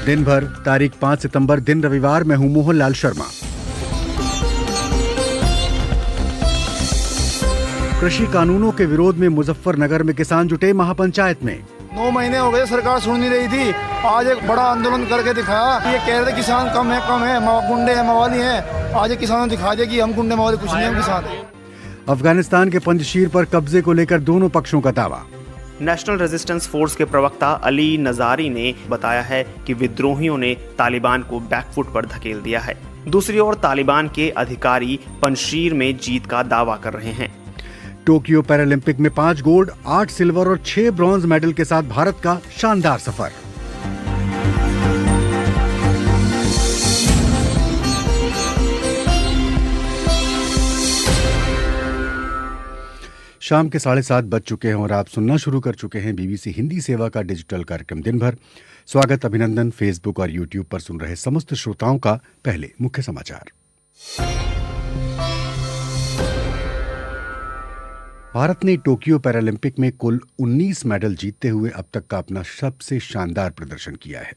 दिन भर तारीख 5 सितंबर दिन रविवार। मैं हूं मोहनलाल शर्मा। कृषि कानूनों के विरोध में मुजफ्फरनगर में किसान जुटे महापंचायत में। 9 महीने हो गए, सरकार सुन नहीं रही थी। आज एक बड़ा आंदोलन करके दिखाया। ये कह रहे थे किसान कम है, गुंडे हैं, मवाली हैं। आज एक किसानों ने दिखा दिया कि हम गुंडे मवाली कुछ नहीं, हम किसान हैं। अफगानिस्तान के पंजशीर पर कब्जे को लेकर दोनों पक्षों का दावा। नेशनल रेजिस्टेंस फोर्स के प्रवक्ता अली नजारी ने बताया है कि विद्रोहियों ने तालिबान को बैकफुट पर धकेल दिया है। दूसरी ओर तालिबान के अधिकारी पंजशीर में जीत का दावा कर रहे हैं। टोक्यो पैरालंपिक में 5 गोल्ड, 8 सिल्वर और 6 ब्रॉन्ज मेडल के साथ भारत का शानदार सफर। शाम के 7:30 बज चुके हैं और आप सुनना शुरू कर चुके हैं बीबीसी हिंदी सेवा का डिजिटल कार्यक्रम दिन भर। स्वागत, अभिनंदन। फेसबुक और यूट्यूब पर सुन रहे समस्त श्रोताओं का पहले मुख्य समाचार। भारत ने टोक्यो पैरालंपिक में कुल 19 मेडल जीतते हुए अब तक का अपना सबसे शानदार प्रदर्शन किया है।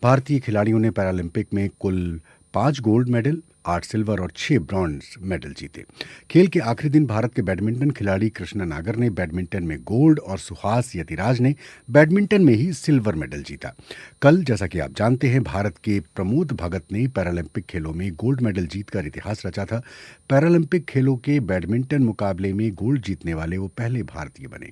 भारतीय खिलाड़ियों ने पैरालंपिक में कुल 5 गोल्ड मेडल, 8 सिल्वर और 6 ब्रॉन्ज मेडल जीते। खेल के आखिरी दिन भारत के बैडमिंटन खिलाड़ी कृष्णा नागर ने बैडमिंटन में गोल्ड और सुहास यतिराज ने बैडमिंटन में ही सिल्वर मेडल जीता। कल, जैसा कि आप जानते हैं, भारत के प्रमोद भगत ने पैरालंपिक खेलों में गोल्ड मेडल जीतकर इतिहास रचा था। पैरालंपिक खेलों के बैडमिंटन मुकाबले में गोल्ड जीतने वाले वो पहले भारतीय बने।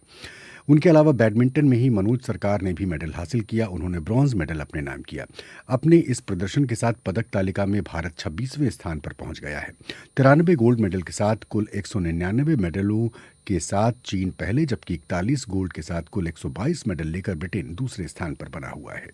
उनके अलावा बैडमिंटन में ही मनोज सरकार ने भी मेडल हासिल किया। उन्होंने ब्रॉन्ज मेडल अपने नाम किया। अपने इस प्रदर्शन के साथ पदक तालिका में भारत 26वें स्थान पर पहुंच गया है। 93 गोल्ड मेडल के साथ कुल 199 मेडलों के साथ चीन पहले, जबकि 41 गोल्ड के साथ कुल 122 मेडल लेकर ब्रिटेन दूसरे स्थान पर बना हुआ है।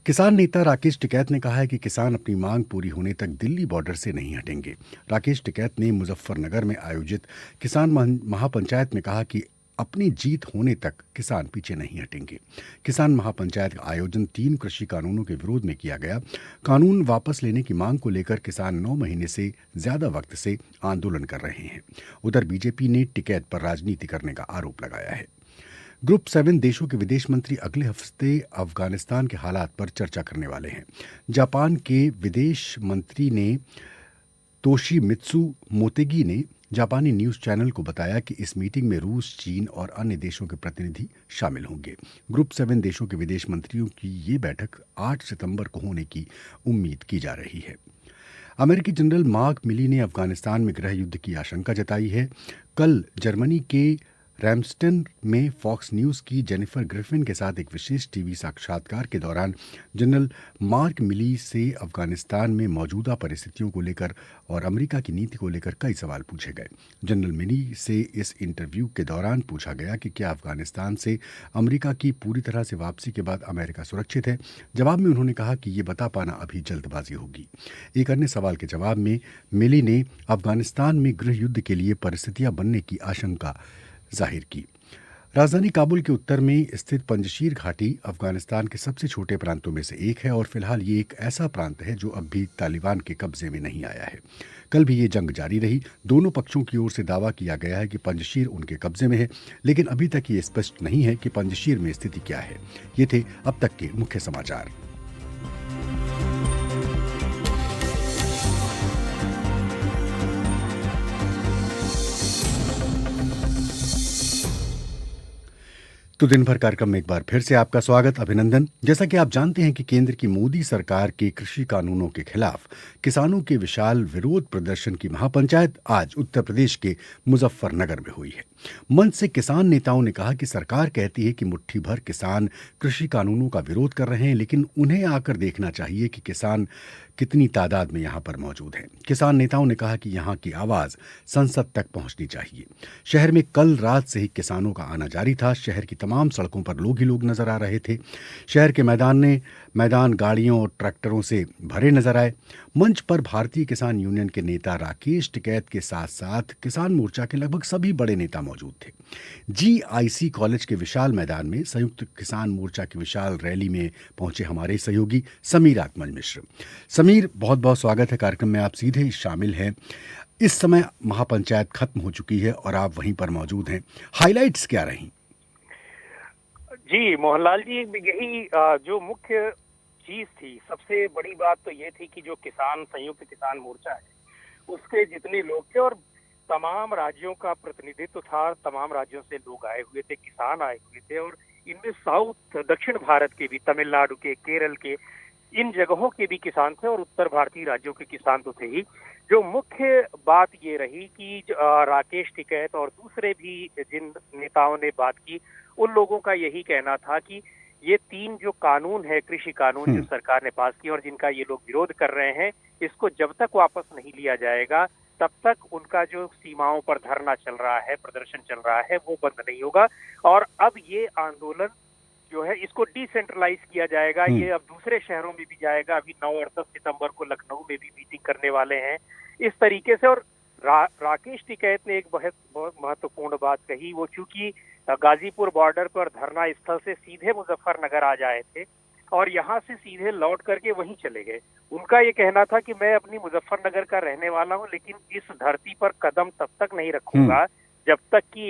किसान नेता राकेश टिकैत ने कहा है कि किसान अपनी मांग पूरी होने तक दिल्ली बॉर्डर से नहीं हटेंगे। राकेश टिकैत ने मुजफ्फरनगर में आयोजित किसान महापंचायत में कहा कि अपनी जीत होने तक किसान पीछे नहीं हटेंगे। किसान महापंचायत का आयोजन 3 कृषि कानूनों के विरोध में किया गया। कानून वापस लेने की मांग को लेकर किसान 9 महीने से ज्यादा वक्त से आंदोलन कर रहे हैं। उधर बीजेपी ने टिकैत पर राजनीति करने का आरोप लगाया है। ग्रुप 7 देशों के विदेश मंत्री अगले हफ्ते अफगानिस्तान के हालात पर चर्चा करने वाले हैं। जापान के विदेश मंत्री ने तोशिमित्सु मोतेगी ने जापानी न्यूज चैनल को बताया कि इस मीटिंग में रूस, चीन और अन्य देशों के प्रतिनिधि शामिल होंगे। ग्रुप 7 देशों के विदेश मंत्रियों की ये बैठक 8 सितंबर को होने की उम्मीद की जा रही है। अमेरिकी जनरल मार्क मिली ने अफगानिस्तान में गृह युद्ध की आशंका जताई है। कल जर्मनी के रैमस्टन में फॉक्स न्यूज़ की जेनिफर ग्रिफिन के साथ एक विशेष टीवी साक्षात्कार के दौरान जनरल मार्क मिली से अफगानिस्तान में मौजूदा परिस्थितियों को लेकर और अमेरिका की नीति को लेकर कई सवाल पूछे गए। जनरल मिली से इस इंटरव्यू के दौरान पूछा गया कि क्या अफगानिस्तान से अमेरिका की पूरी तरह से वापसी के बाद अमेरिका सुरक्षित है। जवाब में उन्होंने कहा कि ये बता पाना अभी जल्दबाजी होगी। एक अन्य सवाल के जवाब में मिली ने अफगानिस्तान में गृह युद्ध के लिए परिस्थितियां बनने की आशंका जाहिर की। राजधानी काबुल के उत्तर में स्थित पंजशीर घाटी अफगानिस्तान के सबसे छोटे प्रांतों में से एक है और फिलहाल ये एक ऐसा प्रांत है जो अब भी तालिबान के कब्जे में नहीं आया है। कल भी ये जंग जारी रही। दोनों पक्षों की ओर से दावा किया गया है कि पंजशीर उनके कब्जे में है, लेकिन अभी तक ये स्पष्ट नहीं है कि पंजशीर में स्थिति क्या है। ये थे अब तक के मुख्य समाचार। तो दिन भर कार्यक्रम में एक बार फिर से आपका स्वागत, अभिनंदन। जैसा कि आप जानते हैं कि केंद्र की मोदी सरकार के कृषि कानूनों के खिलाफ किसानों के विशाल विरोध प्रदर्शन की महापंचायत आज उत्तर प्रदेश के मुजफ्फरनगर में हुई है। मंच से किसान नेताओं ने कहा कि सरकार कहती है कि मुट्ठी भर किसान कृषि कानूनों का विरोध कर रहे हैं, लेकिन उन्हें आकर देखना चाहिए कि किसान कितनी तादाद में यहाँ पर मौजूद हैं। किसान नेताओं ने कहा कि यहाँ की आवाज़ संसद तक पहुँचनी चाहिए। शहर में कल रात से ही किसानों का आना जारी था। शहर की तमाम सड़कों पर लोग ही लोग नजर आ रहे थे। शहर के मैदान गाड़ियों और ट्रैक्टरों से भरे नजर आए। मंच पर भारतीय किसान यूनियन के नेता राकेश टिकैत के साथ साथ किसान मोर्चा के लगभग सभी बड़े नेता मौजूद थे। GIC कॉलेज के विशाल मैदान में संयुक्त किसान मोर्चा की विशाल रैली में पहुंचे हमारे सहयोगी समीर आकमल मिश्र। समीर, बहुत बहुत स्वागत है कार्यक्रम में। आप सीधे शामिल हैं। इस समय महापंचायत खत्म हो चुकी है और आप वहीं पर मौजूद हैं। हाइलाइट्स क्या रही? जी मोहनलाल जी, यही जो मुख्य चीज थी, सबसे बड़ी बात तो ये थी कि जो किसान संयुक्त किसान मोर्चा है उसके जितने लोग थे और तमाम राज्यों का प्रतिनिधित्व था, तमाम राज्यों से लोग आए हुए थे, किसान आए हुए थे और इनमें साउथ दक्षिण भारत के भी, तमिलनाडु के, केरल के, इन जगहों के भी किसान थे और उत्तर भारतीय राज्यों के किसान तो थे ही। जो मुख्य बात ये रही कि राकेश टिकैत और दूसरे भी जिन नेताओं ने बात की, उन लोगों का यही कहना था कि ये 3 जो कानून है, कृषि कानून जो सरकार ने पास किए और जिनका ये लोग विरोध कर रहे हैं, इसको जब तक वापस नहीं लिया जाएगा तब तक उनका जो सीमाओं पर धरना चल रहा है, प्रदर्शन चल रहा है, वो बंद नहीं होगा। और अब ये आंदोलन जो है इसको डिसेंट्रलाइज किया जाएगा, ये अब दूसरे शहरों में भी जाएगा। अभी 9 और 10 सितंबर को लखनऊ में भी मीटिंग करने वाले हैं इस तरीके से। और राकेश टिकैत ने एक बहुत महत्वपूर्ण बात कही, वो चूंकि गाजीपुर बॉर्डर पर धरना स्थल से सीधे मुजफ्फरनगर आ जाए थे और यहाँ से सीधे लौट करके वहीं चले गए। उनका ये कहना था कि मैं अपनी मुजफ्फरनगर का रहने वाला हूँ, लेकिन इस धरती पर कदम तब तक नहीं रखूंगा जब तक कि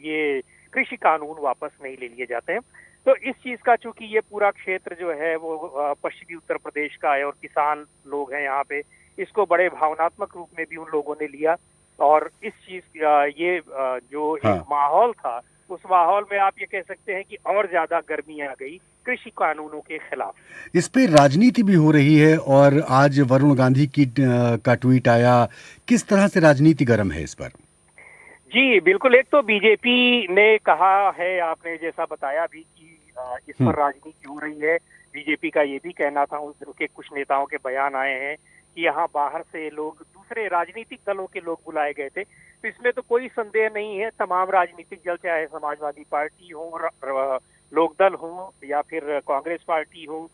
ये कृषि कानून वापस नहीं ले लिए जाते हैं। तो इस चीज का चूंकि ये पूरा क्षेत्र जो है वो पश्चिमी उत्तर प्रदेश का है और किसान लोग हैं यहाँ पे, इसको बड़े भावनात्मक रूप में भी उन लोगों ने लिया और इस चीज ये जो एक माहौल था, उस माहौल में आप ये कह सकते हैं कि और ज्यादा गर्मी आ गई कृषि कानूनों के खिलाफ। इस पे राजनीति भी हो रही है और आज वरुण गांधी का ट्वीट आया। किस तरह से राजनीति गर्म है इस पर? जी बिल्कुल, एक तो बीजेपी ने कहा है, आपने जैसा बताया भी कि इस पर राजनीति हो रही है। बीजेपी का ये भी कहना था, उनके कुछ नेताओं के बयान आए हैं कि यहाँ बाहर से लोग, दूसरे राजनीतिक दलों के लोग बुलाए गए थे। तो इसमें तो कोई संदेह नहीं है, तमाम राजनीतिक दल, चाहे समाजवादी पार्टी हो, लोकदल हो या फिर कांग्रेस पार्टी हो,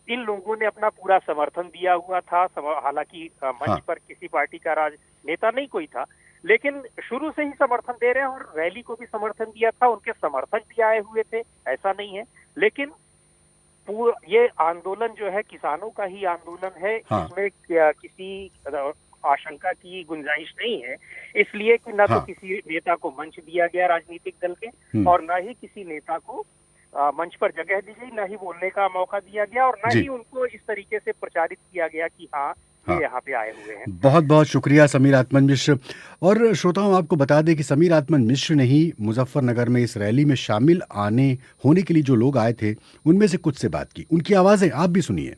इन लोगों ने अपना पूरा समर्थन दिया हुआ था। हालांकि मंच पर किसी पार्टी का नेता नहीं कोई था, लेकिन शुरू से ही समर्थन दे रहे हैं और रैली को भी समर्थन दिया था, उनके समर्थक भी आए हुए थे, ऐसा नहीं है। लेकिन ये आंदोलन जो है किसानों का ही आंदोलन है, इसमें किसी आशंका की गुंजाइश नहीं है, इसलिए कि न तो किसी नेता को मंच दिया गया राजनीतिक दल के और न ही किसी नेता को मंच पर जगह दी गई, न ही बोलने का मौका दिया गया और न ही उनको इस तरीके से प्रचारित किया गया कि ये यहाँ पे आए हुए हैं। बहुत बहुत शुक्रिया समीर आत्मन मिश्र। और श्रोताओं, आपको बता दें कि समीर आत्मन मिश्र ने ही मुजफ्फरनगर में इस रैली में शामिल होने के लिए जो लोग आए थे उनमें से कुछ से बात की। उनकी आवाजें आप भी सुनिए।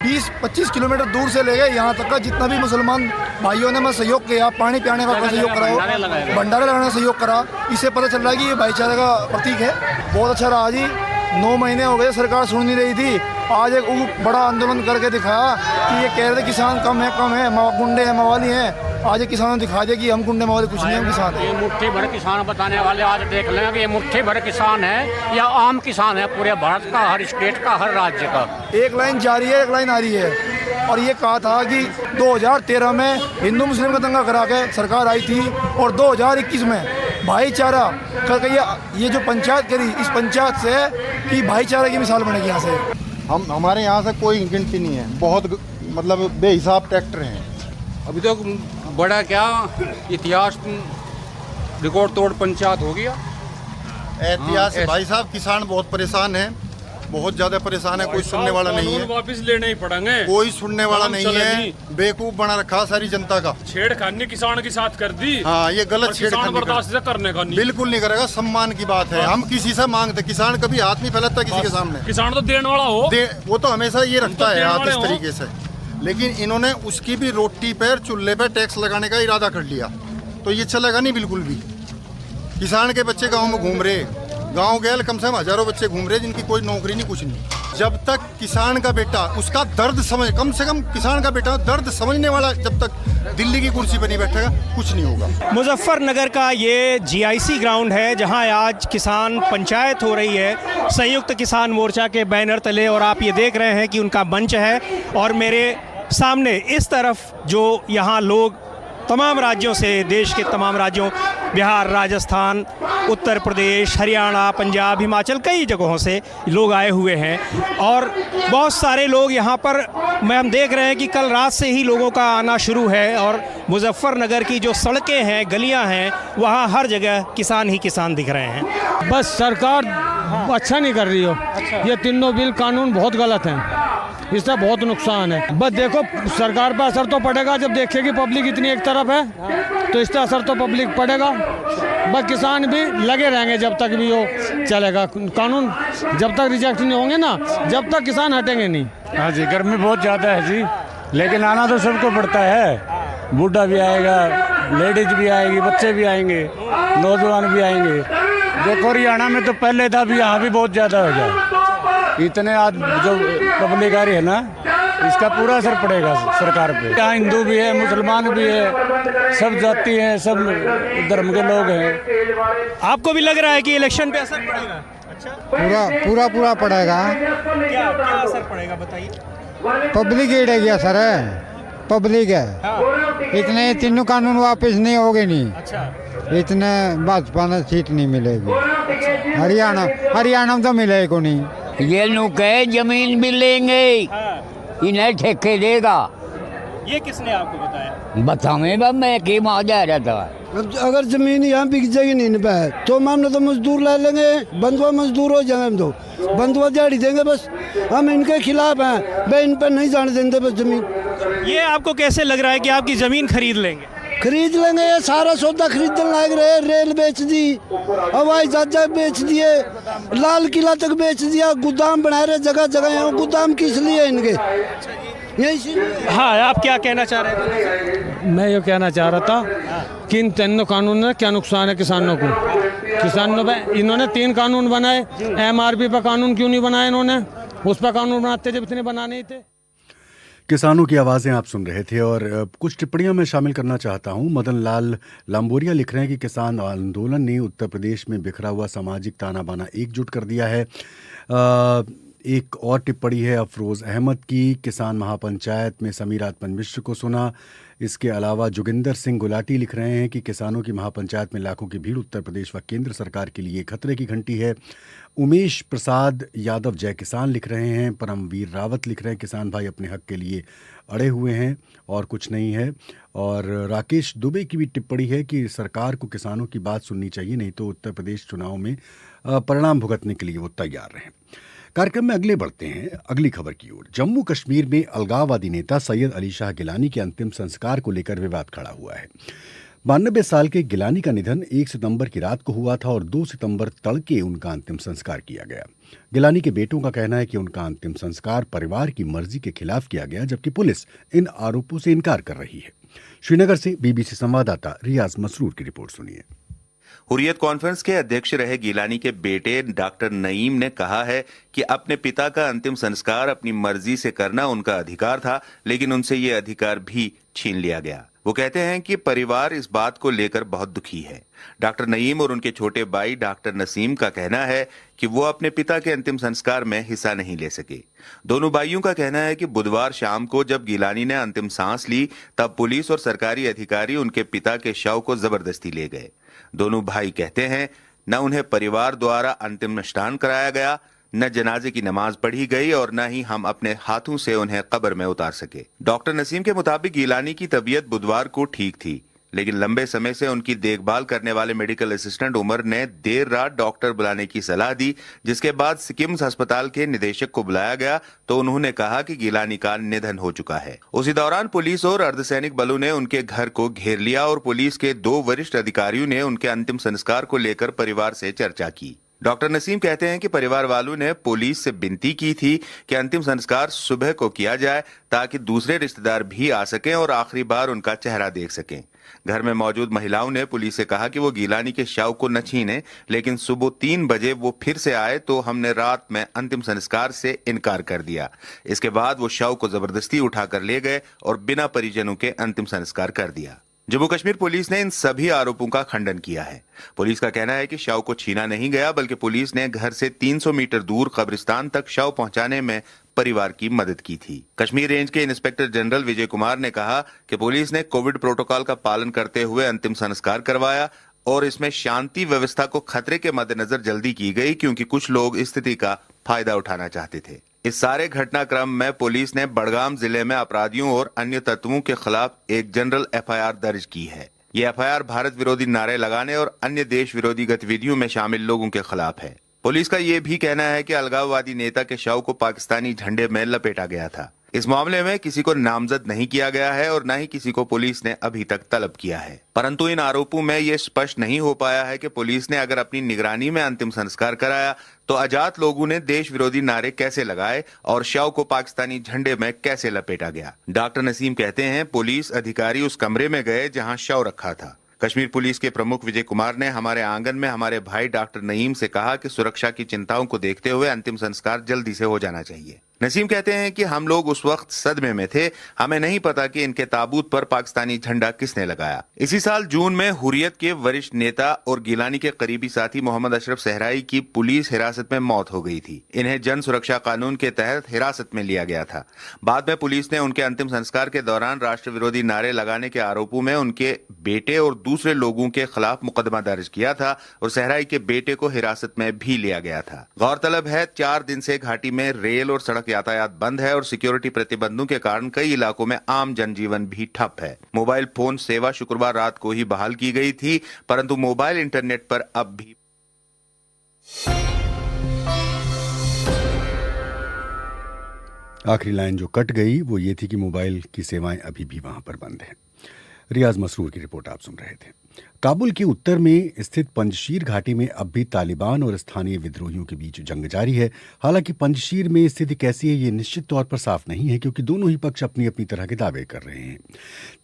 20-25 किलोमीटर दूर से ले गए यहाँ तक का, जितना भी मुसलमान भाइयों ने मैं सहयोग किया, पानी पिलाने का सहयोग करा, भंडारे लगाने का सहयोग करा, इससे पता चल रहा है कि ये भाईचारे का प्रतीक है। बहुत अच्छा रहा जी। 9 महीने हो गए सरकार सुन नहीं रही थी, आज एक बड़ा आंदोलन करके दिखाया कि ये कह रहे थे किसान कम है, गुंडे हैं, मवाली हैं। आज ये किसानों ने दिखा दिया कि हम गुंडे मवाली कुछ नहीं, हम किसान हैं। ये मुट्ठी भर किसान बताने वाले आज देख लें कि ये मुट्ठी भर किसान है या आम किसान है, पूरे भारत का, हर स्टेट का, हर राज्य का। एक लाइन जा रही है, एक लाइन आ रही है। और ये कहा था कि 2013 में हिंदू मुस्लिम का दंगा करा के सरकार आई थी और 2021 में भाईचारा करके ये जो पंचायत करी, इस पंचायत से कि भाईचारे की मिसाल बनेगी। यहाँ से हमारे यहाँ से कोई गिनती नहीं है, बहुत मतलब बेहिसाब ट्रैक्टर हैं। अभी तो बड़ा क्या इतिहास रिकॉर्ड तोड़ पंचायत हो गया। ऐतिहासिक है भाई साहब, किसान बहुत परेशान है, बहुत ज्यादा परेशान है। कोई सुनने वाला नहीं है, वापस लेने ही पड़ेंगे, कोई सुनने वाला नहीं है। बेवकूफ बना रखा सारी जनता का, छेड़खानी किसान के साथ कर दी। हाँ, ये गलत छेड़खानी बर्दाश्त करने का नहीं, बिल्कुल नहीं करेगा। सम्मान की बात है, हम किसी से मांगते, किसान कभी हाथ नहीं फैलाता किसी के सामने। किसान तो देने वाला हो, वो तो हमेशा ये रखता है हाथ इस तरीके से। लेकिन इन्होंने उसकी भी रोटी पर, चूल्हे पर टैक्स लगाने का इरादा कर लिया, तो ये चलेगा नहीं बिल्कुल भी। किसान के बच्चे गाँव में घूम रहे, गांव गैल कम से कम हजारों बच्चे घूम रहे जिनकी कोई नौकरी नहीं, कुछ नहीं। जब तक किसान का बेटा उसका दर्द समझ, कम से कम किसान का बेटा दर्द समझने वाला जब तक दिल्ली की कुर्सी पर नहीं बैठेगा, कुछ नहीं होगा। मुजफ्फरनगर का ये GIC ग्राउंड है जहां आज किसान पंचायत हो रही है संयुक्त किसान मोर्चा के बैनर तले, और आप ये देख रहे हैं कि उनका मंच है। और मेरे सामने इस तरफ जो यहाँ लोग तमाम राज्यों से, देश के तमाम राज्यों, बिहार, राजस्थान, उत्तर प्रदेश, हरियाणा, पंजाब, हिमाचल, कई जगहों से लोग आए हुए हैं। और बहुत सारे लोग यहाँ पर हम देख रहे हैं कि कल रात से ही लोगों का आना शुरू है और मुजफ्फरनगर की जो सड़कें हैं, गलियाँ हैं, वहाँ हर जगह किसान ही किसान दिख रहे हैं। बस सरकार अच्छा नहीं कर रही हो। ये तीनों बिल कानून बहुत गलत हैं। इससे बहुत नुकसान है। बस देखो सरकार पर असर तो पड़ेगा, जब देखेगी पब्लिक इतनी एक तरफ है तो इससे असर तो पब्लिक पड़ेगा। बस किसान भी लगे रहेंगे जब तक भी वो चलेगा कानून, जब तक रिजेक्ट नहीं होंगे ना, जब तक किसान हटेंगे नहीं। हाँ जी, गर्मी बहुत ज़्यादा है जी, लेकिन आना तो सबको पड़ता है। बूढ़ा भी आएगा, लेडीज भी आएगी, बच्चे भी आएंगे, नौजवान भी आएंगे। देखो हरियाणा में तो पहले था, भी यहाँ भी बहुत ज़्यादा हो गया। इतने आज जो पब्लिक आ रही है ना, इसका पूरा असर पड़ेगा सरकार पे। यहाँ हिंदू भी है, मुसलमान भी है, सब जाति हैं, सब धर्म के लोग हैं। आपको भी लग रहा है कि इलेक्शन पे असर पड़ेगा? पूरा पड़ेगा। क्या असर पड़ेगा बताइए? पब्लिक ही रहेगी असर है, पब्लिक है। हाँ। इतने तीनों कानून वापस नहीं होगे नहीं। अच्छा। इतने भाजपा ने सीट नहीं मिलेगी। हरियाणा में तो मिलेगा नहीं। ये लोग कहे जमीन भी लेंगे, इन्हें ठेके देगा। ये किसने आपको बताया? बतावे बा मैं की मौजा रहता है। अगर जमीन यहाँ बिक जाएगी नहीं पे तो मामला तो मजदूर ला लेंगे, बंधुआ मजदूर हो जाएंगे। हम तो बंधुआ दिहाड़ी देंगे, बस हम इनके खिलाफ हैं, भाई इन पर नहीं जाने देंगे बस जमीन। ये आपको कैसे लग रहा है कि आपकी जमीन खरीद लेंगे? खरीद लेंगे, ये सारा सौदा खरीदने लग रहे। रेल बेच दी, हवाई जहाज बेच दिए, लाल किला तक बेच दिया, गोदाम बना रहे जगह जगह। गोदाम किस लिए इनके? हाँ, आप क्या कहना चाह रहे थे? मैं ये कहना चाह रहा था कि इन तीनों कानून में क्या नुकसान है किसानों को। किसानों पे इन्होंने 3 कानून बनाए, MRP पर कानून क्यों नहीं बनाए इन्होंने? उस पर कानून बनाते जब इतने बनाने ही थे। किसानों की आवाज़ें आप सुन रहे थे और कुछ टिप्पणियां मैं शामिल करना चाहता हूं। मदन लाल लांबोरिया लिख रहे हैं कि किसान आंदोलन ने उत्तर प्रदेश में बिखरा हुआ सामाजिक ताना बाना एकजुट कर दिया है। एक और टिप्पणी है अफरोज़ अहमद की, किसान महापंचायत में समीर आत्मन मिश्र को सुना। इसके अलावा जोगिंदर सिंह गुलाटी लिख रहे हैं कि किसानों की महापंचायत में लाखों की भीड़ उत्तर प्रदेश व केंद्र सरकार के लिए खतरे की घंटी है। उमेश प्रसाद यादव जय किसान लिख रहे हैं। परमवीर रावत लिख रहे हैं किसान भाई अपने हक के लिए अड़े हुए हैं और कुछ नहीं है। और राकेश दुबे की भी टिप्पणी है कि सरकार को किसानों की बात सुननी चाहिए, नहीं तो उत्तर प्रदेश चुनाव में परिणाम भुगतने के लिए वो तैयार रहें। कार्यक्रम में अगले बढ़ते हैं अगली खबर की ओर। जम्मू कश्मीर में अलगाववादी नेता सैयद अली शाह गिलानी के अंतिम संस्कार को लेकर विवाद खड़ा हुआ है। 92 साल के गिलानी का निधन 1 सितंबर की रात को हुआ था और 2 सितंबर तड़के उनका अंतिम संस्कार किया गया। गिलानी के बेटों का कहना है कि उनका अंतिम संस्कार परिवार की मर्जी के खिलाफ किया गया, जबकि पुलिस इन आरोपों से इनकार कर रही है। श्रीनगर से BBC संवाददाता रियाज मसरूर की रिपोर्ट सुनिए। हुर्रियत कॉन्फ्रेंस के अध्यक्ष रहे गिलानी के बेटे डॉक्टर नईम ने कहा है कि अपने पिता का अंतिम संस्कार अपनी मर्जी से करना उनका अधिकार था, लेकिन उनसे ये अधिकार भी छीन लिया गया। वो कहते हैं कि परिवार इस बात को लेकर बहुत दुखी है। डॉक्टर नईम और उनके छोटे भाई डॉक्टर नसीम का कहना है कि वो अपने पिता के अंतिम संस्कार में हिस्सा नहीं ले सके। दोनों भाइयों का कहना है कि बुधवार शाम को जब गिलानी ने अंतिम सांस ली, तब पुलिस और सरकारी अधिकारी उनके पिता के शव को जबरदस्ती ले गए। दोनों भाई कहते हैं न उन्हें परिवार द्वारा अंतिम निष्ठान कराया गया, न जनाजे की नमाज पढ़ी गई और न ही हम अपने हाथों से उन्हें कब्र में उतार सके। डॉक्टर नसीम के मुताबिक गिलानी की तबीयत बुधवार को ठीक थी, लेकिन लंबे समय से उनकी देखभाल करने वाले मेडिकल असिस्टेंट उमर ने देर रात डॉक्टर बुलाने की सलाह दी, जिसके बाद सिकिम्स अस्पताल के निदेशक को बुलाया गया तो उन्होंने कहा कि गिलानी का निधन हो चुका है। उसी दौरान पुलिस और अर्धसैनिक बलों ने उनके घर को घेर लिया और पुलिस के 2 वरिष्ठ अधिकारियों ने उनके अंतिम संस्कार को लेकर परिवार से चर्चा की। डॉक्टर नसीम कहते हैं कि परिवार वालों ने पुलिस से विनती की थी कि अंतिम संस्कार सुबह को किया जाए ताकि दूसरे रिश्तेदार भी आ सकें और आखिरी बार उनका चेहरा देख सकें। घर में मौजूद महिलाओं ने पुलिस से कहा कि वो गिलानी के शव को न छीने, लेकिन सुबह 3 बजे वो फिर से आए तो हमने रात में अंतिम संस्कार से इनकार कर दिया। इसके बाद वो शव को जबरदस्ती उठाकर ले गए और बिना परिजनों के अंतिम संस्कार कर दिया। जम्मू कश्मीर पुलिस ने इन सभी आरोपों का खंडन किया है। पुलिस का कहना है कि शव को छीना नहीं गया, बल्कि पुलिस ने घर से 300 मीटर दूर कब्रिस्तान तक शव पहुंचाने में परिवार की मदद की थी। कश्मीर रेंज के इंस्पेक्टर जनरल विजय कुमार ने कहा कि पुलिस ने कोविड प्रोटोकॉल का पालन करते हुए अंतिम संस्कार करवाया और इसमें शांति व्यवस्था को खतरे के मद्देनजर जल्दी की गई, क्योंकि कुछ लोग इस स्थिति का फायदा उठाना चाहते थे। इस सारे घटनाक्रम में पुलिस ने बड़गाम जिले में अपराधियों और अन्य तत्वों के खिलाफ एक जनरल FIR दर्ज की है। ये FIR भारत विरोधी नारे लगाने और अन्य देश विरोधी गतिविधियों में शामिल लोगों के खिलाफ है। पुलिस का ये भी कहना है कि अलगाववादी नेता के शव को पाकिस्तानी झंडे में लपेटा गया था। इस मामले में किसी को नामजद नहीं किया गया है और न ही किसी को पुलिस ने अभी तक तलब किया है। परंतु इन आरोपों में ये स्पष्ट नहीं हो पाया है कि पुलिस ने अगर अपनी निगरानी में अंतिम संस्कार कराया तो अजात लोगों ने देश विरोधी नारे कैसे लगाए और शव को पाकिस्तानी झंडे में कैसे लपेटा गया। डॉक्टर नसीम कहते हैं, पुलिस अधिकारी उस कमरे में गए जहां शव रखा था। कश्मीर पुलिस के प्रमुख विजय कुमार ने हमारे आंगन में हमारे भाई डॉक्टर नईम से कहा कि सुरक्षा की चिंताओं को देखते हुए अंतिम संस्कार जल्दी से हो जाना चाहिए। नसीम कहते हैं कि हम लोग उस वक्त सदमे में थे, हमें नहीं पता कि इनके ताबूत पर पाकिस्तानी झंडा किसने लगाया। इसी साल जून में हुर्रियत के वरिष्ठ नेता और गिलानी के करीबी साथी मोहम्मद अशरफ सहराई की पुलिस हिरासत में मौत हो गई थी। इन्हें जन सुरक्षा कानून के तहत हिरासत में लिया गया था। बाद में पुलिस ने उनके अंतिम संस्कार के दौरान राष्ट्र विरोधी नारे लगाने के आरोपों में उनके बेटे और दूसरे लोगों के खिलाफ मुकदमा दर्ज किया था और सहराई के बेटे को हिरासत में भी लिया गया था। गौरतलब है, 4 दिन से घाटी में रेल और सड़क यातायात बंद है और सिक्योरिटी प्रतिबंधों के कारण कई इलाकों में आम जनजीवन भी ठप है। मोबाइल फोन सेवा शुक्रवार रात को ही बहाल की गई थी, परंतु मोबाइल इंटरनेट पर अब भी आखिरी लाइन जो कट गई वो ये थी कि मोबाइल की सेवाएं अभी भी वहां पर बंद हैं। रियाज मसरूर की रिपोर्ट आप सुन रहे थे। काबुल के उत्तर में स्थित पंजशीर घाटी में अब भी तालिबान और स्थानीय विद्रोहियों के बीच जंग जारी है। हालांकि पंजशीर में स्थिति कैसी है ये निश्चित तौर पर साफ नहीं है, क्योंकि दोनों ही पक्ष अपनी अपनी तरह के दावे कर रहे हैं।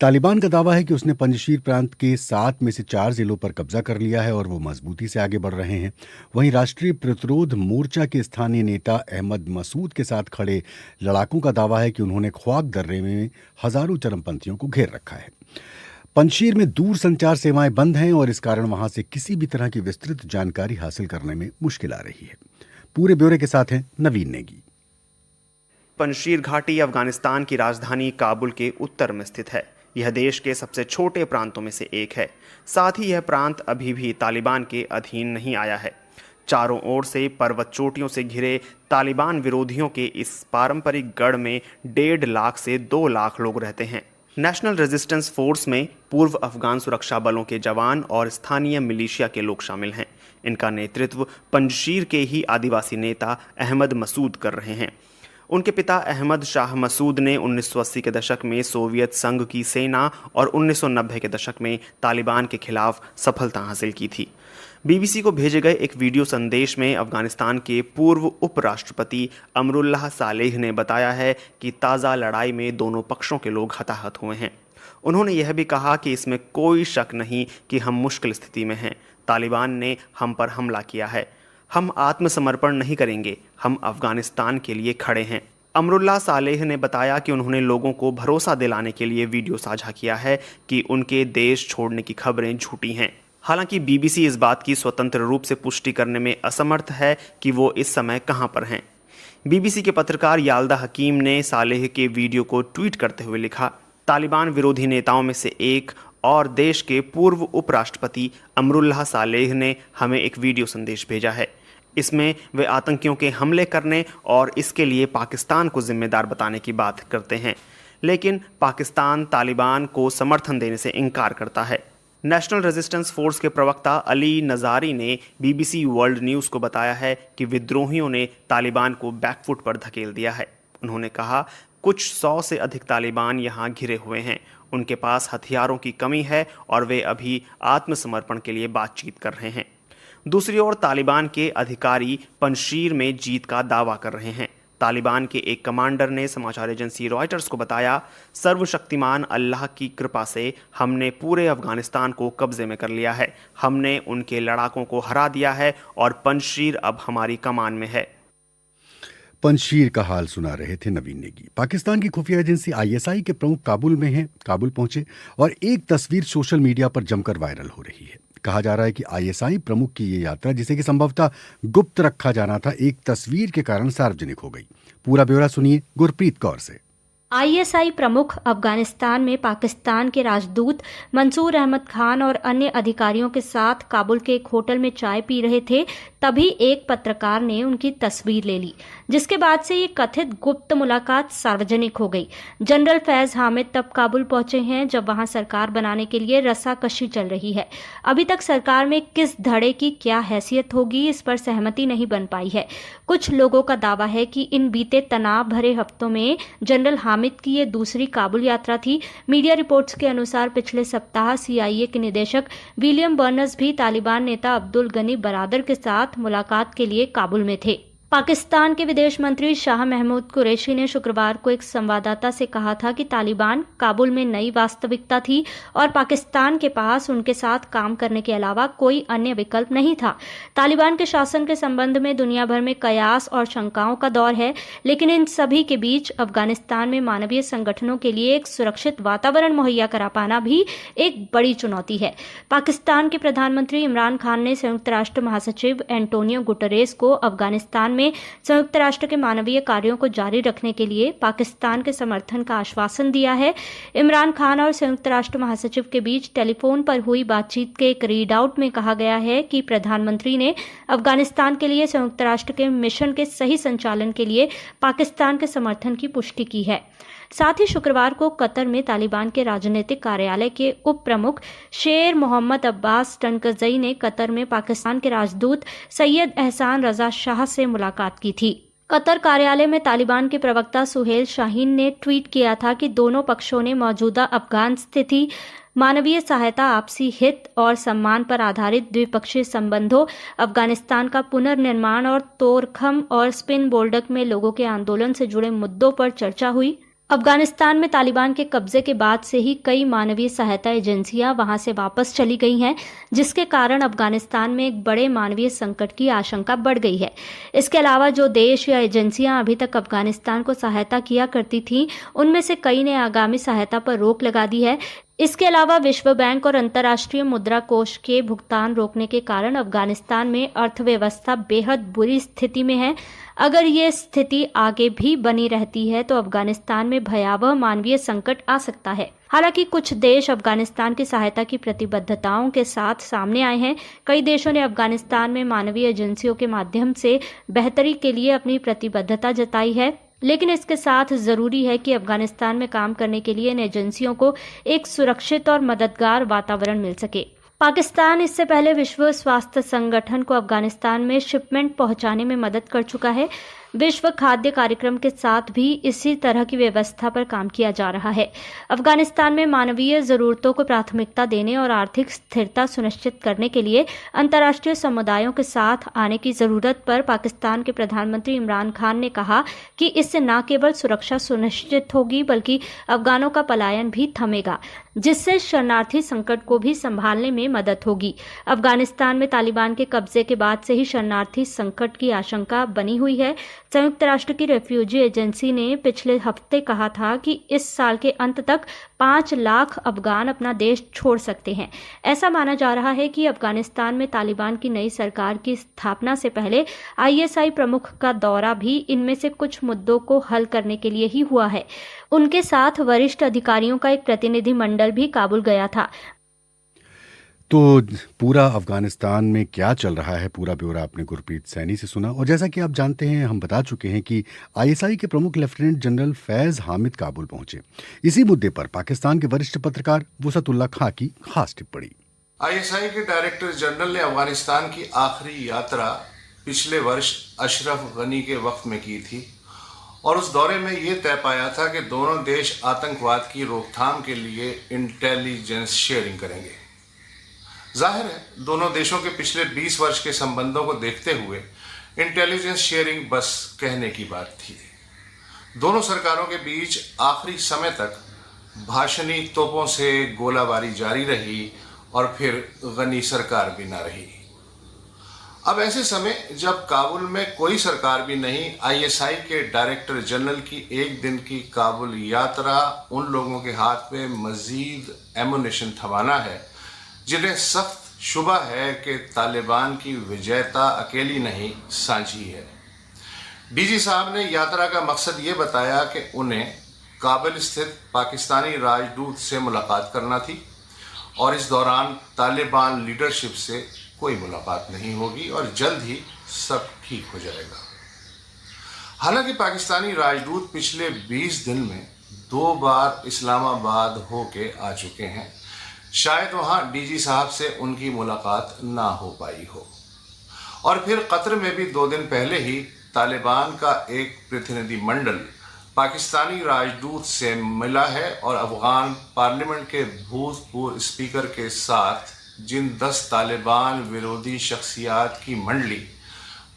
तालिबान का दावा है कि उसने पंजशीर प्रांत के 7 में से 4 जिलों पर कब्जा कर लिया है और वो मजबूती से आगे बढ़ रहे हैं। वहीं राष्ट्रीय प्रतिरोध मोर्चा के स्थानीय नेता अहमद मसूद के साथ खड़े लड़ाकों का दावा है कि उन्होंने ख्वाक दर्रे में हजारों चरमपंथियों को घेर रखा है। पंजशीर में दूर संचार सेवाएं बंद हैं और इस कारण वहां से किसी भी तरह की विस्तृत जानकारी हासिल करने में मुश्किल आ रही है। पूरे ब्यौरे के साथ हैं नवीन नेगी। पंजशीर घाटी अफगानिस्तान की राजधानी काबुल के उत्तर में स्थित है। यह देश के सबसे छोटे प्रांतों में से एक है। साथ ही यह प्रांत अभी भी तालिबान के अधीन नहीं आया है। चारों ओर से पर्वत चोटियों से घिरे तालिबान विरोधियों के इस पारंपरिक गढ़ में 1.5 लाख से 2 लाख लोग रहते हैं। नेशनल रेजिस्टेंस फोर्स में पूर्व अफगान सुरक्षा बलों के जवान और स्थानीय मिलिशिया के लोग शामिल हैं। इनका नेतृत्व पंजशीर के ही आदिवासी नेता अहमद मसूद कर रहे हैं। उनके पिता अहमद शाह मसूद ने 1980 के दशक में सोवियत संघ की सेना और 1990 के दशक में तालिबान के खिलाफ सफलता हासिल की थी। बीबीसी को भेजे गए एक वीडियो संदेश में अफगानिस्तान के पूर्व उपराष्ट्रपति अमरुल्लाह सालेह ने बताया है कि ताज़ा लड़ाई में दोनों पक्षों के लोग हताहत हुए हैं। उन्होंने यह भी कहा कि इसमें कोई शक नहीं कि हम मुश्किल स्थिति में हैं। तालिबान ने हम पर हमला किया है। हम आत्मसमर्पण नहीं करेंगे। हम अफगानिस्तान के लिए खड़े हैं। अमरुल्लाह सालेह ने बताया कि उन्होंने लोगों को भरोसा दिलाने के लिए वीडियो साझा किया है कि उनके देश छोड़ने की खबरें झूठी हैं। हालांकि बीबीसी इस बात की स्वतंत्र रूप से पुष्टि करने में असमर्थ है कि वो इस समय कहां पर हैं। बीबीसी के पत्रकार याल्दा हकीम ने सालेह के वीडियो को ट्वीट करते हुए लिखा, तालिबान विरोधी नेताओं में से एक और देश के पूर्व उपराष्ट्रपति अमरुल्लाह सालेह ने हमें एक वीडियो संदेश भेजा है। इसमें वे आतंकियों के हमले करने और इसके लिए पाकिस्तान को जिम्मेदार बताने की बात करते हैं, लेकिन पाकिस्तान तालिबान को समर्थन देने से इनकार करता है। नेशनल रेजिस्टेंस फोर्स के प्रवक्ता अली नज़ारी ने बीबीसी वर्ल्ड न्यूज़ को बताया है कि विद्रोहियों ने तालिबान को बैकफुट पर धकेल दिया है। उन्होंने कहा, कुछ 100 से अधिक तालिबान यहाँ घिरे हुए हैं। उनके पास हथियारों की कमी है और वे अभी आत्मसमर्पण के लिए बातचीत कर रहे हैं। दूसरी ओर तालिबान के अधिकारी पंजशीर में जीत का दावा कर रहे हैं। तालिबान के एक कमांडर ने समाचार एजेंसी रॉयटर्स को बताया, सर्वशक्तिमान अल्लाह की कृपा से हमने पूरे अफगानिस्तान को कब्जे में कर लिया है। हमने उनके लड़ाकों को हरा दिया है और पंजशीर अब हमारी कमान में है। पंजशीर का हाल सुना रहे थे नवीन नेगी। पाकिस्तान की खुफिया एजेंसी ISI के प्रमुख काबुल में हैं, काबुल पहुंचे और एक तस्वीर सोशल मीडिया पर जमकर वायरल हो रही है। कहा जा रहा है कि ISI प्रमुख की ये यात्रा, जिसे कि संभवतः गुप्त रखा जाना था, एक तस्वीर के कारण सार्वजनिक हो गई। पूरा ब्यौरा सुनिए गुरप्रीत कौर से। ISI प्रमुख अफगानिस्तान में पाकिस्तान के राजदूत मंसूर अहमद खान और अन्य अधिकारियों के साथ काबुल के एक होटल में चाय पी रहे थे तभी एक पत्रकार ने उनकी तस्वीर ले ली, जिसके बाद से ये कथित गुप्त मुलाकात सार्वजनिक हो गई। जनरल फैज हामिद तब काबुल पहुंचे हैं जब वहां सरकार बनाने के लिए रस्साकशी चल रही है। अभी तक सरकार में किस धड़े की क्या हैसियत होगी, इस पर सहमति नहीं बन पाई है। कुछ लोगों का दावा है कि इन बीते तनाव भरे हफ्तों में जनरल हामिद की ये दूसरी काबुल यात्रा थी। मीडिया रिपोर्ट्स के अनुसार पिछले सप्ताह CIA के निदेशक विलियम बर्नस भी तालिबान नेता अब्दुल गनी बरादर के साथ मुलाकात के लिए काबुल में थे। पाकिस्तान के विदेश मंत्री शाह महमूद कुरैशी ने शुक्रवार को एक संवाददाता से कहा था कि तालिबान काबुल में नई वास्तविकता थी और पाकिस्तान के पास उनके साथ काम करने के अलावा कोई अन्य विकल्प नहीं था। तालिबान के शासन के संबंध में दुनिया भर में कयास और शंकाओं का दौर है, लेकिन इन सभी के बीच अफगानिस्तान में मानवीय संगठनों के लिए एक सुरक्षित वातावरण मुहैया करा पाना भी एक बड़ी चुनौती है। पाकिस्तान के प्रधानमंत्री इमरान खान ने संयुक्त राष्ट्र महासचिव एंटोनियो गुटरेस को अफगानिस्तान में संयुक्त राष्ट्र के मानवीय कार्यों को जारी रखने के लिए पाकिस्तान के समर्थन का आश्वासन दिया है। इमरान खान और संयुक्त राष्ट्र महासचिव के बीच टेलीफोन पर हुई बातचीत के एक रीड आउट में कहा गया है कि प्रधानमंत्री ने अफगानिस्तान के लिए संयुक्त राष्ट्र के मिशन के सही संचालन के लिए पाकिस्तान के समर्थन की पुष्टि की है। साथ ही शुक्रवार को कतर में तालिबान के राजनीतिक कार्यालय के उप प्रमुख शेर मोहम्मद अब्बास टनकजई ने कतर में पाकिस्तान के राजदूत सैयद एहसान रजा शाह से मुलाकात की थी। कतर कार्यालय में तालिबान के प्रवक्ता सुहेल शाहीन ने ट्वीट किया था कि दोनों पक्षों ने मौजूदा अफगान स्थिति, मानवीय सहायता, आपसी हित और सम्मान पर आधारित द्विपक्षीय संबंधों, अफगानिस्तान का पुनर्निर्माण और तोरखम और स्पिन बोल्डक में लोगों के आंदोलन से जुड़े मुद्दों पर चर्चा हुई। अफगानिस्तान में तालिबान के कब्जे के बाद से ही कई मानवीय सहायता एजेंसियां वहां से वापस चली गई हैं, जिसके कारण अफगानिस्तान में एक बड़े मानवीय संकट की आशंका बढ़ गई है। इसके अलावा जो देश या एजेंसियां अभी तक अफगानिस्तान को सहायता किया करती थीं, उनमें से कई ने आगामी सहायता पर रोक लगा दी है। इसके अलावा विश्व बैंक और अंतर्राष्ट्रीय मुद्रा कोष के भुगतान रोकने के कारण अफगानिस्तान में अर्थव्यवस्था बेहद बुरी स्थिति में है। अगर ये स्थिति आगे भी बनी रहती है तो अफगानिस्तान में भयावह मानवीय संकट आ सकता है। हालांकि कुछ देश अफगानिस्तान की सहायता की प्रतिबद्धताओं के साथ सामने आए हैं। कई देशों ने अफगानिस्तान में मानवीय एजेंसियों के माध्यम से बेहतरी के लिए अपनी प्रतिबद्धता जताई है, लेकिन इसके साथ जरूरी है कि अफगानिस्तान में काम करने के लिए इन एजेंसियों को एक सुरक्षित और मददगार वातावरण मिल सके। पाकिस्तान इससे पहले विश्व स्वास्थ्य संगठन को अफगानिस्तान में शिपमेंट पहुंचाने में मदद कर चुका है। विश्व खाद्य कार्यक्रम के साथ भी इसी तरह की व्यवस्था पर काम किया जा रहा है। अफगानिस्तान में मानवीय जरूरतों को प्राथमिकता देने और आर्थिक स्थिरता सुनिश्चित करने के लिए अंतर्राष्ट्रीय समुदायों के साथ आने की जरूरत पर पाकिस्तान के प्रधानमंत्री इमरान खान ने कहा कि इससे न केवल सुरक्षा सुनिश्चित होगी बल्कि अफगानों का पलायन भी थमेगा, जिससे शरणार्थी संकट को भी संभालने में मदद होगी। अफगानिस्तान में तालिबान के कब्जे के बाद से ही शरणार्थी संकट की आशंका बनी हुई है। संयुक्त राष्ट्र की रेफ्यूजी एजेंसी ने पिछले हफ्ते कहा था कि इस साल के अंत तक 5 लाख अफगान अपना देश छोड़ सकते हैं। ऐसा माना जा रहा है कि अफगानिस्तान में तालिबान की नई सरकार की स्थापना से पहले ISI प्रमुख का दौरा भी इनमें से कुछ मुद्दों को हल करने के लिए ही हुआ है। उनके साथ वरिष्ठ अधिकारियों का एक प्रतिनिधि मंडल भी काबुल गया था। तो पूरा अफगानिस्तान में क्या चल रहा है, पूरा ब्यौरा आपने गुरप्रीत सैनी से सुना। और जैसा कि आप जानते हैं, हम बता चुके हैं कि ISI के प्रमुख लेफ्टिनेंट जनरल फैज़ हामिद काबुल पहुंचे। इसी मुद्दे पर पाकिस्तान के वरिष्ठ पत्रकार वसतुल्ला खां की खास टिप्पणी। ISI के डायरेक्टर जनरल ने अफगानिस्तान की आखिरी यात्रा पिछले वर्ष अशरफ गनी के वक्त में की थी और उस दौरे में ये तय पाया था कि दोनों देश आतंकवाद की रोकथाम के लिए इंटेलिजेंस शेयरिंग करेंगे। जाहिर है दोनों देशों के पिछले 20 वर्ष के संबंधों को देखते हुए इंटेलिजेंस शेयरिंग बस कहने की बात थी। दोनों सरकारों के बीच आखिरी समय तक भाषणी तोपों से गोलाबारी जारी रही और फिर गनी सरकार भी ना रही। अब ऐसे समय जब काबुल में कोई सरकार भी नहीं, ISI के डायरेक्टर जनरल की एक दिन की काबुल यात्रा उन लोगों के हाथ में मजीद एमुनेशन थमाना है जिन्हें सख्त शुबा है कि तालिबान की विजयता अकेली नहीं सांझी है। DG साहब ने यात्रा का मकसद ये बताया कि उन्हें काबुल स्थित पाकिस्तानी राजदूत से मुलाकात करना थी और इस दौरान तालिबान लीडरशिप से कोई मुलाकात नहीं होगी और जल्द ही सब ठीक हो जाएगा। हालांकि पाकिस्तानी राजदूत पिछले 20 दिन में 2 बार इस्लामाबाद होके आ चुके हैं। शायद वहां डीजी साहब से उनकी मुलाकात ना हो पाई हो। और फिर कतर में भी 2 दिन पहले ही तालिबान का एक प्रतिनिधि मंडल पाकिस्तानी राजदूत से मिला है और अफगान पार्लियामेंट के भूतपूर्व स्पीकर के साथ जिन 10 तालिबान विरोधी शख्सियात की मंडली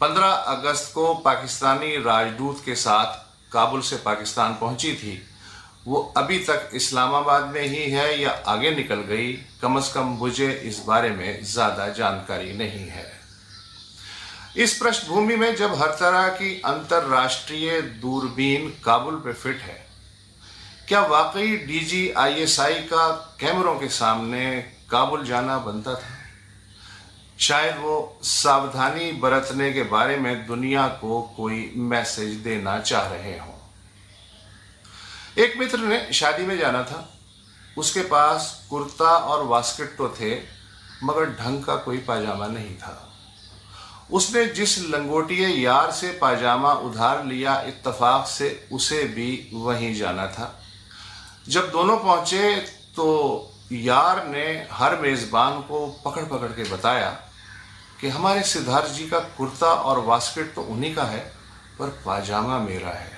15 अगस्त को पाकिस्तानी राजदूत के साथ काबुल से पाकिस्तान पहुंची थी, वो अभी तक इस्लामाबाद में ही है या आगे निकल गई, कम से कम मुझे इस बारे में ज़्यादा जानकारी नहीं है। इस पृष्ठभूमि में जब हर तरह की अंतर्राष्ट्रीय दूरबीन काबुल पे फिट है, क्या वाकई डीजी आईएसआई का कैमरों के सामने काबुल जाना बनता था? शायद वो सावधानी बरतने के बारे में दुनिया को कोई मैसेज देना चाह रहे हों। एक मित्र ने शादी में जाना था, उसके पास कुर्ता और वास्केट तो थे मगर ढंग का कोई पाजामा नहीं था। उसने जिस लंगोटिए यार से पाजामा उधार लिया, इत्तेफाक से उसे भी वहीं जाना था। जब दोनों पहुंचे तो यार ने हर मेज़बान को पकड़ पकड़ के बताया कि हमारे सिद्धार्थ जी का कुर्ता और वास्केट तो उन्हीं का है पर पाजामा मेरा है।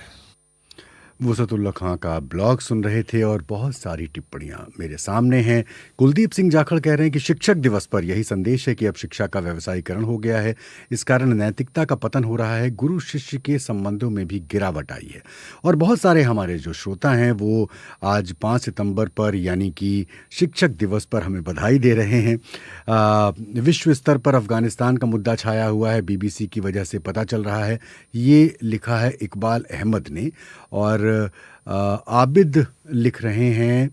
वसतुल्ला खां का ब्लॉग सुन रहे थे और बहुत सारी टिप्पणियां मेरे सामने हैं। कुलदीप सिंह जाखड़ कह रहे हैं कि शिक्षक दिवस पर यही संदेश है कि अब शिक्षा का व्यवसायीकरण हो गया है, इस कारण नैतिकता का पतन हो रहा है, गुरु शिष्य के संबंधों में भी गिरावट आई है। और बहुत सारे हमारे जो श्रोता हैं वो आज 5 सितंबर पर यानी कि शिक्षक दिवस पर हमें बधाई दे रहे हैं। विश्व स्तर पर अफगानिस्तान का मुद्दा छाया हुआ है, BBC की वजह से पता चल रहा है, ये लिखा है इकबाल अहमद ने। और आबिद लिख रहे हैं,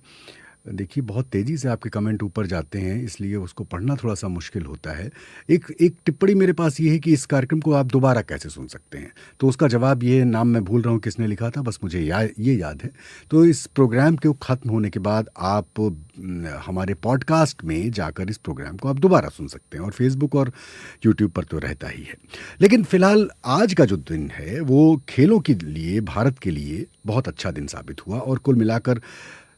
देखिए बहुत तेज़ी से आपके कमेंट ऊपर जाते हैं इसलिए उसको पढ़ना थोड़ा सा मुश्किल होता है। एक टिप्पणी मेरे पास ये है कि इस कार्यक्रम को आप दोबारा कैसे सुन सकते हैं, तो उसका जवाब ये, नाम मैं भूल रहा हूँ किसने लिखा था, बस मुझे ये याद है। तो इस प्रोग्राम के ख़त्म होने के बाद आप हमारे पॉडकास्ट में जाकर इस प्रोग्राम को आप दोबारा सुन सकते हैं और फेसबुक और यूट्यूब पर तो रहता ही है। लेकिन फ़िलहाल आज का जो दिन है वो खेलों के लिए, भारत के लिए बहुत अच्छा दिन साबित हुआ। और कुल मिलाकर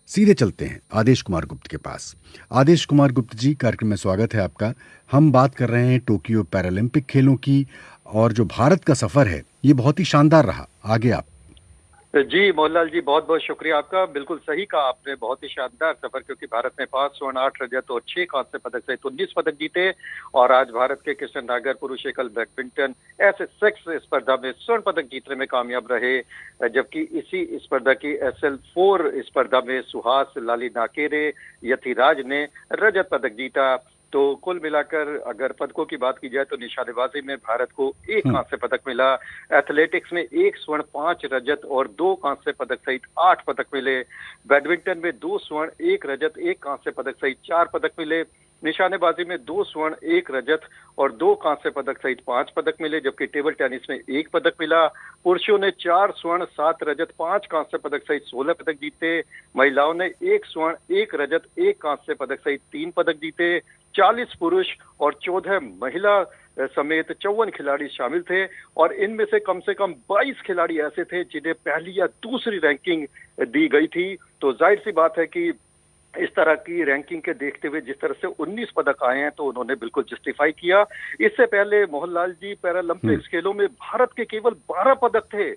सीधे चलते हैं आदेश कुमार गुप्त के पास। आदेश कुमार गुप्त जी, कार्यक्रम में स्वागत है आपका। हम बात कर रहे हैं टोक्यो पैरालंपिक खेलों की और जो भारत का सफ़र है ये बहुत ही शानदार रहा। आगे आप। जी मोहनलाल जी, बहुत बहुत शुक्रिया आपका। बिल्कुल सही कहा आपने, बहुत ही शानदार सफर, क्योंकि भारत ने 5 स्वर्ण, 8 रजत और 6 कांस्य पदक सहित 19 पदक जीते। और आज भारत के कृष्ण नागर पुरुष एकल बैडमिंटन SS6 स्पर्धा में स्वर्ण पदक जीतने में कामयाब रहे, जबकि इसी स्पर्धा की SL4 स्पर्धा में सुहास लाली नाकेरे यथिराज ने रजत पदक जीता। तो कुल मिलाकर अगर पदकों की बात की जाए तो निशानेबाजी में भारत को 1 कांस्य पदक मिला, एथलेटिक्स में 1 स्वर्ण, 5 रजत और 2 कांस्य पदक सहित 8 पदक मिले, बैडमिंटन में 2 स्वर्ण, 1 रजत, 1 कांस्य पदक सहित 4 पदक मिले, निशानेबाजी में 2 स्वर्ण, 1 रजत और 2 कांस्य पदक सहित 5 पदक मिले, जबकि टेबल टेनिस में 1 पदक मिला। पुरुषों ने 4 स्वर्ण, 7 रजत, 5 कांस्य पदक सहित 16 पदक जीते। महिलाओं ने 1 स्वर्ण, 1 रजत, 1 कांस्य पदक सहित 3 पदक जीते। 40 पुरुष और 14 महिला समेत 54 खिलाड़ी शामिल थे और इनमें से कम 22 खिलाड़ी ऐसे थे जिन्हें पहली या दूसरी रैंकिंग दी गई थी। तो जाहिर सी बात है कि इस तरह की रैंकिंग के देखते हुए जिस तरह से 19 पदक आए हैं तो उन्होंने बिल्कुल जस्टिफाई किया। इससे पहले मोहनलाल जी, पैरालंपिक्स खेलों में भारत के केवल 12 पदक थे,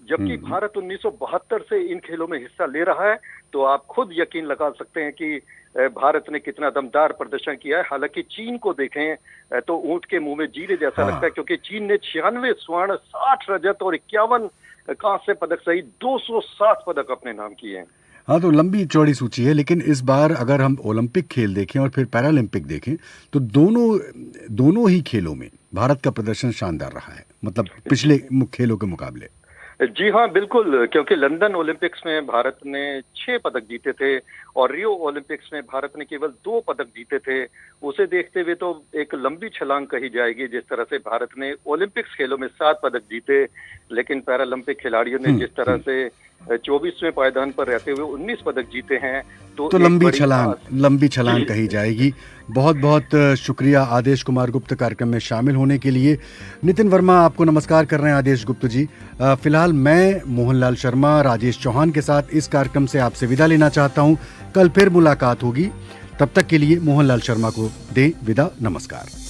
जबकि भारत 1972 से इन खेलों में हिस्सा ले रहा है। तो आप खुद यकीन लगा सकते हैं कि भारत ने कितना दमदार प्रदर्शन किया है। हालांकि चीन को देखें तो ऊंट के मुंह में जीरे जैसा लगता है, क्योंकि चीन ने 96 स्वर्ण, 60 रजत और 51 कांस्य पदक सहित 207 पदक अपने नाम किए हैं। हाँ, तो लंबी चौड़ी सूची है, लेकिन इस बार अगर हम ओलंपिक खेल देखें और फिर पैरालंपिक देखें तो दोनों ही खेलों में भारत का प्रदर्शन शानदार रहा है, मतलब पिछले खेलों के मुकाबले। जी हाँ, बिल्कुल, क्योंकि लंदन ओलंपिक्स में भारत ने 6 पदक जीते थे और रियो ओलंपिक्स में भारत ने केवल 2 पदक जीते थे। उसे देखते हुए तो एक लंबी छलांग कही जाएगी, जिस तरह से भारत ने ओलंपिक्स खेलों में 7 पदक जीते, लेकिन पैरालंपिक खिलाड़ियों ने जिस तरह से 24वें पायदान पर रहते हुए 19 पदक जीते हैं तो एक लंबी बड़ी छलांग जी। कही जाएगी। बहुत बहुत शुक्रिया आदेश कुमार गुप्त कार्यक्रम में शामिल होने के लिए। नितिन वर्मा आपको नमस्कार कर रहे हैं आदेश गुप्त जी। फिलहाल मैं मोहनलाल शर्मा राजेश चौहान के साथ इस कार्यक्रम से आपसे विदा लेना चाहता हूं। कल फिर मुलाकात होगी, तब तक के लिए मोहनलाल शर्मा को दें विदा। नमस्कार।